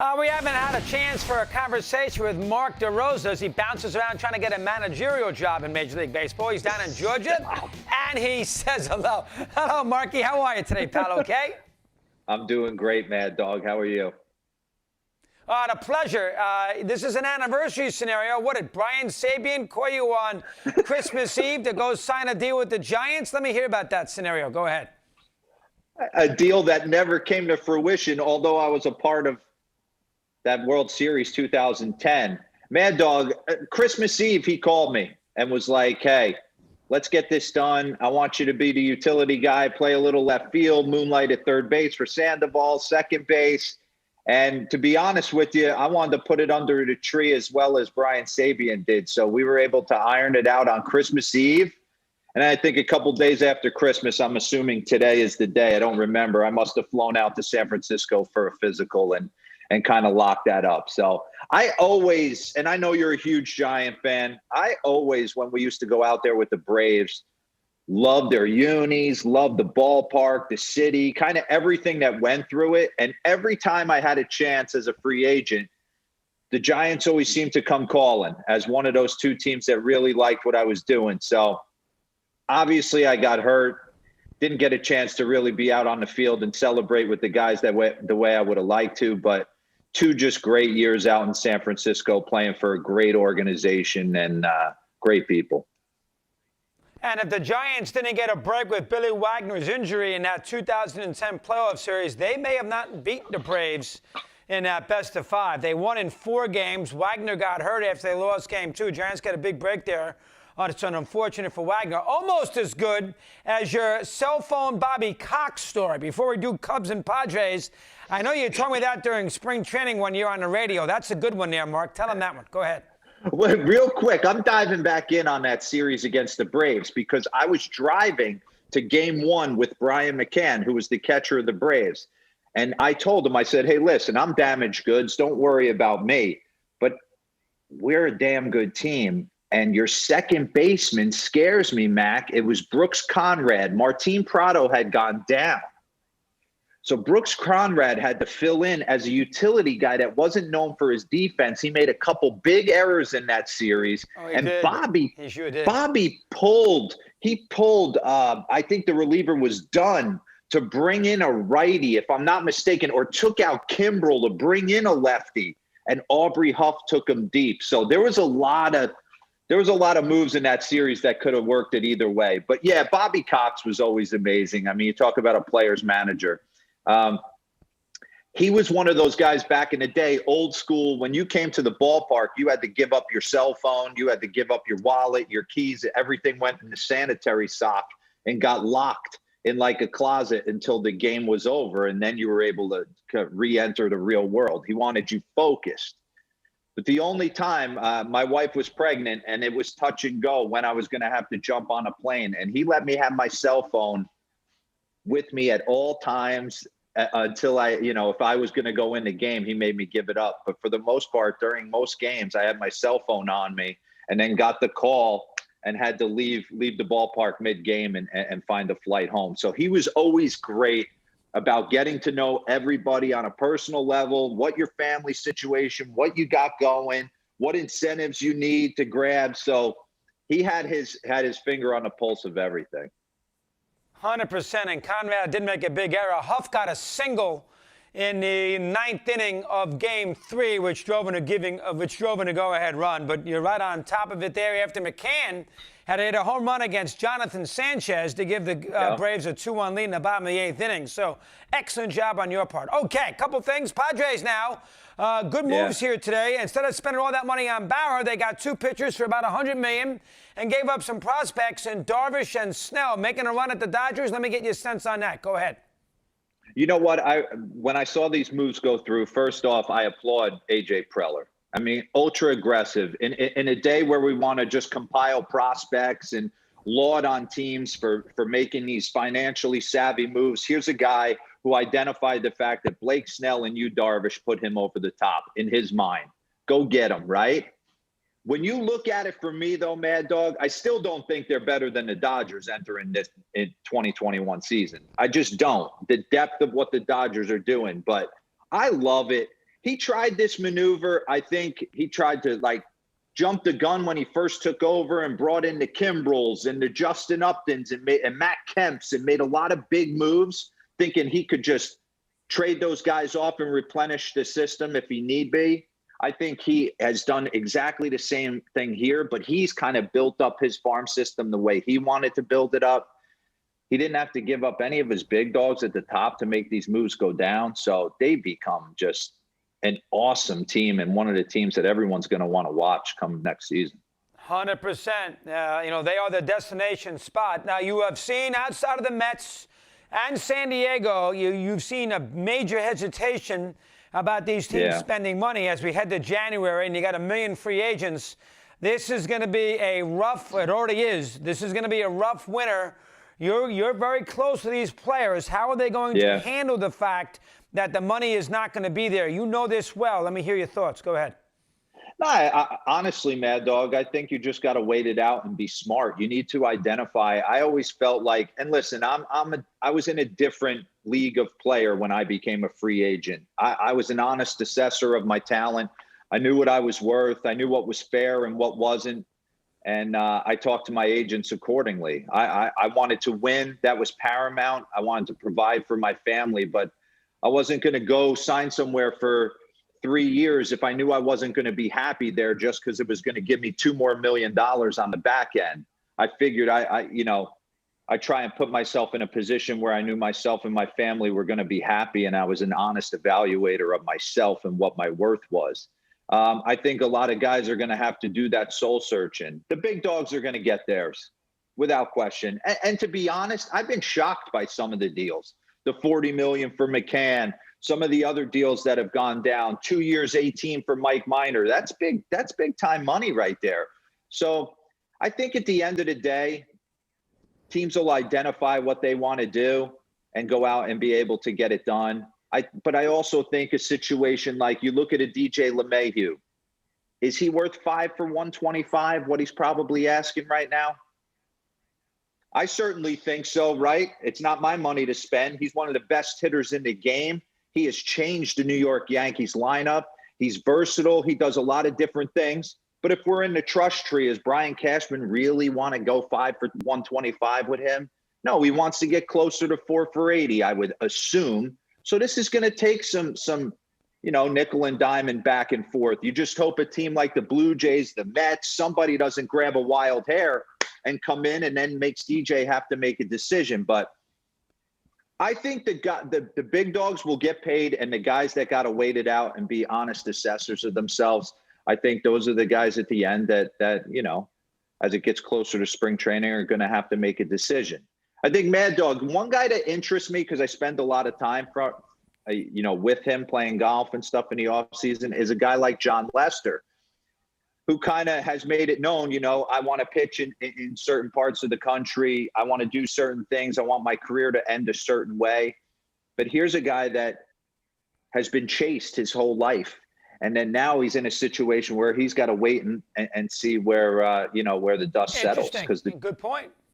We haven't had a chance for a conversation with Mark DeRosa as he bounces around trying to get a managerial job in Major League Baseball. He's down in Georgia, and he says hello. Hello, Marky. How are you today, pal? Okay? I'm doing great, Mad Dog. How are you? The pleasure. This is an anniversary scenario. What did Brian Sabian call you on Christmas Eve to go sign a deal with the Giants? Let me hear about that scenario. Go ahead. A deal that never came to fruition, although I was a part of that World Series 2010. Mad Dog, Christmas Eve, he called me and was like, hey, let's get this done. I want you to be the utility guy, play a little left field, moonlight at third base for Sandoval, second base. And to be honest with you, I wanted to put it under the tree as well as Brian Sabian did. So we were able to iron it out on Christmas Eve. And I think a couple days after Christmas, I'm assuming today is the day. I don't remember. I must have flown out to San Francisco for a physical and kind of lock that up. So I always, and I know you're a huge Giant fan, I always, when we used to go out there with the Braves, loved their unis, loved the ballpark, the city, kind of everything that went through it. And every time I had a chance as a free agent, the Giants always seemed to come calling as one of those two teams that really liked what I was doing. So obviously I got hurt, didn't get a chance to really be out on the field and celebrate with the guys the way I would have liked to, but two just great years out in San Francisco playing for a great organization and great people. And if the Giants didn't get a break with Billy Wagner's injury in that 2010 playoff series, they may have not beat the Braves in that best of five. They won in 4 games. Wagner got hurt after they lost game 2. Giants got a big break there. It's unfortunate for Wagner. Almost as good as your cell phone Bobby Cox story. Before we do Cubs and Padres, I know you told me that during spring training one year on the radio. That's a good one there, Mark. Tell him that one. Go ahead. Well, real quick, I'm diving back in on that series against the Braves because I was driving to game 1 with Brian McCann, who was the catcher of the Braves. And I told him, I said, hey, listen, I'm damaged goods. Don't worry about me. But we're a damn good team. And your second baseman scares me, Mac. It was Brooks Conrad. Martin Prado had gone down. So Brooks Conrad had to fill in as a utility guy that wasn't known for his defense. He made a couple big errors in that series. And did. Bobby, He sure did. Bobby pulled, I think the reliever was done to bring in a righty, if I'm not mistaken, or took out Kimbrel to bring in a lefty. And Aubrey Huff took him deep. So there was a lot of moves in that series that could have worked it either way. But, yeah, Bobby Cox was always amazing. I mean, you talk about a player's manager. He was one of those guys back in the day, old school. When you came to the ballpark, you had to give up your cell phone. You had to give up your wallet, your keys. Everything went in the sanitary sock and got locked in like a closet until the game was over. And then you were able to re-enter the real world. He wanted you focused. But the only time my wife was pregnant and it was touch and go when I was going to have to jump on a plane. And he let me have my cell phone with me at all times until if I was going to go in the game, he made me give it up. But for the most part, during most games, I had my cell phone on me and then got the call and had to leave the ballpark mid-game and find a flight home. So he was always great about getting to know everybody on a personal level, what your family situation, what you got going, what incentives you need to grab. So he had his finger on the pulse of everything. 100%. And Conrad did make a big error. Huff got a single in the 9th inning of Game 3, which drove in a go-ahead run. But you're right on top of it there after McCann had to hit a home run against Jonathan Sanchez to give the Braves a 2-1 lead in the bottom of the 8th inning. So excellent job on your part. Okay, couple things. Padres now. Good moves here today. Instead of spending all that money on Bauer, they got 2 pitchers for about $100 million and gave up some prospects in Darvish and Snell. Making a run at the Dodgers. Let me get your sense on that. Go ahead. You know what? When I saw these moves go through, first off, I applaud A.J. Preller. I mean, ultra aggressive. In a day where we want to just compile prospects and laud on teams for making these financially savvy moves, here's a guy who identified the fact that Blake Snell and Yu Darvish put him over the top in his mind. Go get him, right? When you look at it for me, though, Mad Dog, I still don't think they're better than the Dodgers entering this in 2021 season. I just don't. The depth of what the Dodgers are doing. But I love it. he tried this maneuver. I think he tried to like jump the gun when he first took over and brought in the Kimbrels and the Justin Uptons and Matt Kemps and made a lot of big moves, thinking he could just trade those guys off and replenish the system if he need be. I think he has done exactly the same thing here, but he's kind of built up his farm system the way he wanted to build it up. He didn't have to give up any of his big dogs at the top to make these moves go down. So they become just an awesome team and one of the teams that everyone's going to want to watch come next season. 100%. They are the destination spot. Now, you have seen outside of the Mets and San Diego, you've seen a major hesitation about these teams spending money as we head to January, and you got 1 million free agents. This is going to be a rough, it already is, this is going to be a rough winter. You're very close to these players. How are they going to handle the fact that the money is not going to be there? You know this well. Let me hear your thoughts. Go ahead. No, I honestly, Mad Dog, I think you just got to wait it out and be smart. You need to identify. I always felt like, and listen, I was in a different league of player when I became a free agent. I was an honest assessor of my talent. I knew what I was worth. I knew what was fair and what wasn't. And I talked to my agents accordingly. I wanted to win. That was paramount. I wanted to provide for my family, but I wasn't going to go sign somewhere for 3 years if I knew I wasn't going to be happy there just because it was going to give me $2 more million on the back end. I figured I try and put myself in a position where I knew myself and my family were going to be happy, and I was an honest evaluator of myself and what my worth was. I think a lot of guys are going to have to do that soul searching. The big dogs are going to get theirs without question. And to be honest, I've been shocked by some of the deals. The $40 million for McCann, some of the other deals that have gone down, 2 years, 18 for Mike Minor. That's big time money right there. So I think at the end of the day, teams will identify what they want to do and go out and be able to get it done. But I also think a situation like you look at a DJ LeMahieu. Is he worth 5 for 125, what he's probably asking right now? I certainly think so, right? It's not my money to spend. He's one of the best hitters in the game. He has changed the New York Yankees lineup. He's versatile. He does a lot of different things. But if we're in the trust tree, does Brian Cashman really want to go 5 for 125 with him? No, he wants to get closer to 4 for 80, I would assume. So this is going to take some nickel and dime and back and forth. You just hope a team like the Blue Jays, the Mets, somebody doesn't grab a wild hair and come in and then makes DJ have to make a decision. But I think the big dogs will get paid, and the guys that got to wait it out and be honest assessors of themselves, I think those are the guys at the end that as it gets closer to spring training, are going to have to make a decision. I think Mad Dog, one guy that interests me because I spend a lot of time with him playing golf and stuff in the off season is a guy like John Lester, who kind of has made it known, I want to pitch in certain parts of the country. I want to do certain things. I want my career to end a certain way. But here's a guy that has been chased his whole life. And then now he's in a situation where he's got to wait and see where the dust settles. Good point.